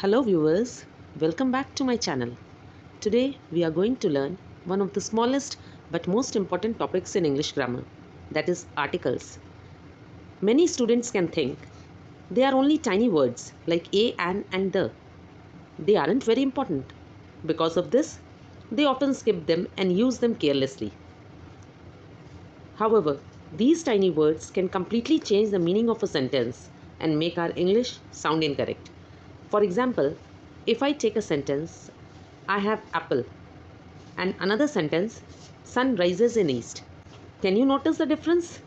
Hello viewers, welcome back to my channel. Today we are going to learn one of the smallest but most important topics in English grammar, that is articles. Many students can think they are only tiny words like a, an and the. They aren't very important. Because of this, they often skip them and use them carelessly. However, these tiny words can completely change the meaning of a sentence and make our English sound incorrect. For example, if I take a sentence, I have apple, and another sentence, sun rises in east. Can you notice the difference?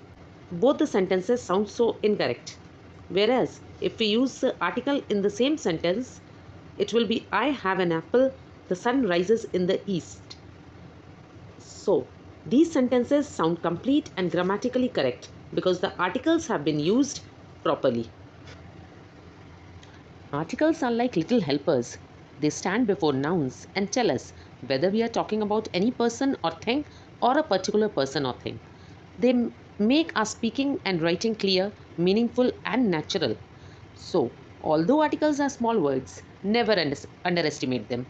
Both the sentences sound so incorrect. Whereas, if we use the article in the same sentence, it will be I have an apple, the sun rises in the east. So, these sentences sound complete and grammatically correct because the articles have been used properly. Articles are like little helpers. They stand before nouns and tell us whether we are talking about any person or thing or a particular person or thing. They make our speaking and writing clear, meaningful, and natural. So, although articles are small words, never underestimate them.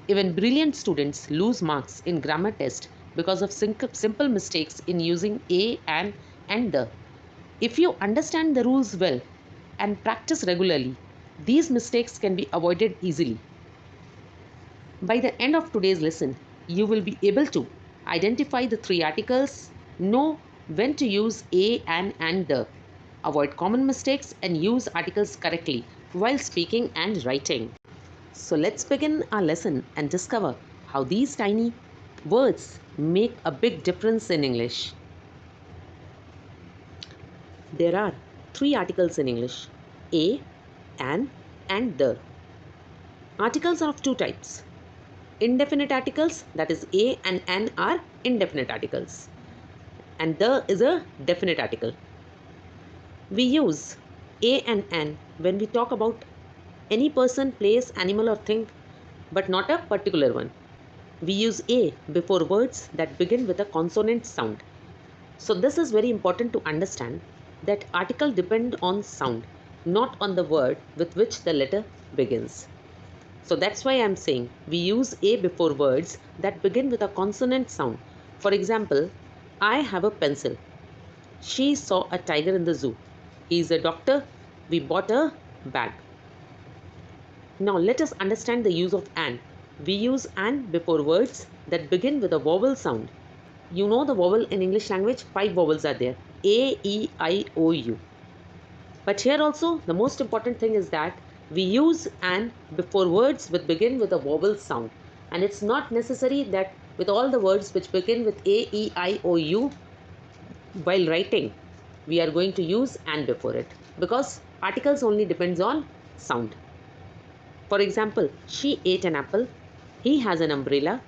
Even brilliant students lose marks in grammar test because of simple mistakes in using a, an, and the. If you understand the rules well and practice regularly, these mistakes can be avoided easily. By the end of today's lesson, you will be able to identify the three articles, know when to use a, an, and the, avoid common mistakes, and use articles correctly while speaking and writing. So let's begin our lesson and discover how these tiny words make a big difference in English. There are three articles in English: a, an, and the. Articles are of two types: indefinite articles, that is a and an are indefinite articles, and the is a definite article. We use a and an when we talk about any person, place, animal, or thing, but not a particular one. We use a before words that begin with a consonant sound. So this is very important to understand that article depend on sound, not on the word with which the letter begins. So that's why I'm saying we use a before words that begin with a consonant sound. For example, I have a pencil. She saw a tiger in the zoo. He is a doctor. We bought a bag. Now let us understand the use of an. We use an before words that begin with a vowel sound. You know the vowel in English language, 5 vowels are there: A, E, I, O, U. But here also the most important thing is that we use an before words which begin with a vowel sound. And it's not necessary that with all the words which begin with A, E, I, O, U, while writing, we are going to use an before it, because articles only depends on sound. For example, she ate an apple. He has an umbrella.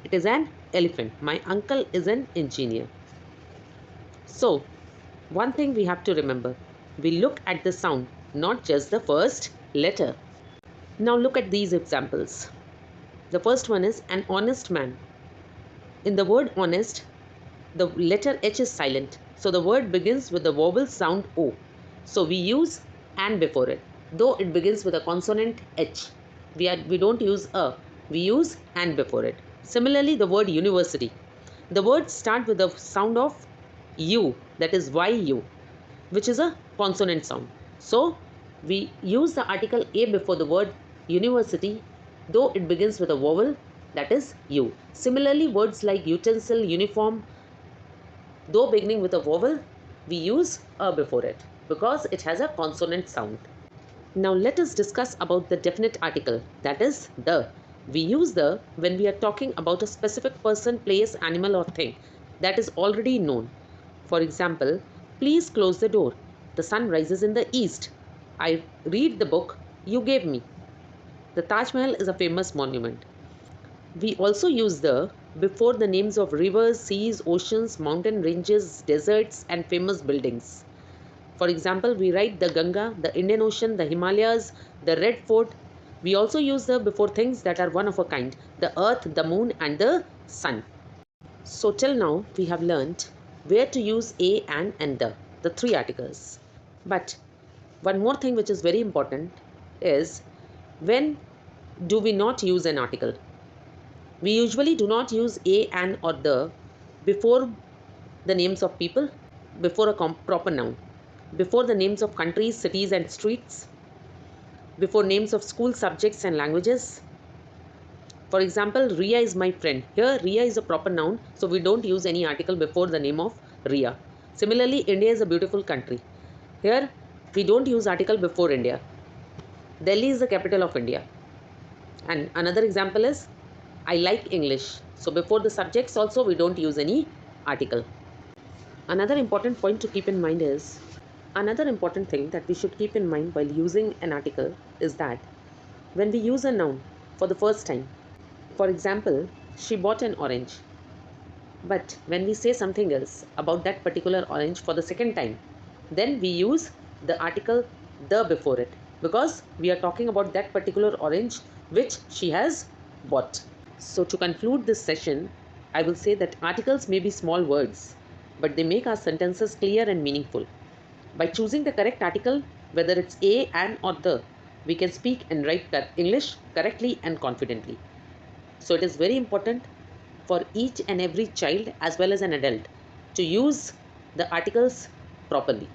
It is an elephant. My uncle is an engineer. So, one thing we have to remember, we look at the sound, not just the first letter. Now look at these examples. The first one is an honest man. In the word honest, the letter H is silent. So the word begins with the vowel sound O. So we use an before it. Though it begins with a consonant H, we don't use a. We use an before it. Similarly, the word university. The words start with the sound of U, that is YU, which is a consonant sound. So we use the article a before the word university, though it begins with a vowel, that is U. Similarly, words like utensil, uniform, though beginning with a vowel, we use a before it because it has a consonant sound. Now let us discuss about the definite article, that is the. We use the when we are talking about a specific person, place, animal, or thing that is already known. For example, please close the door. The sun rises in the east. I read the book you gave me. The Taj Mahal is a famous monument. We also use the before the names of rivers, seas, oceans, mountain ranges, deserts, and famous buildings. For example, we write the Ganga, the Indian Ocean, the Himalayas, the Red Fort. We also use the before things that are one of a kind: the earth, the moon, and the sun. So till now, we have learnt where to use a, an, and the three articles. But one more thing which is very important is When do we not use an article? We usually do not use a, an, or the before the names of people, before a proper noun, before the names of countries, cities, and streets, before names of school subjects and languages. For example, Ria is my friend. Here, Ria is a proper noun, so we don't use any article before the name of Ria. Similarly, India is a beautiful country. Here, we don't use article before India. Delhi is the capital of India. And another example is, I like English. So before the subjects also, we don't use any article. Another important point to keep in mind is, another important thing that we should keep in mind while using an article is that when we use a noun for the first time, for example, she bought an orange. But when we say something else about that particular orange for the second time, then we use the article the before it, because we are talking about that particular orange which she has bought. So, to conclude this session, I will say that articles may be small words, but they make our sentences clear and meaningful. By choosing the correct article, whether it's a, an, or the, we can speak and write English correctly and confidently. So, it is very important for each and every child as well as an adult to use the articles properly.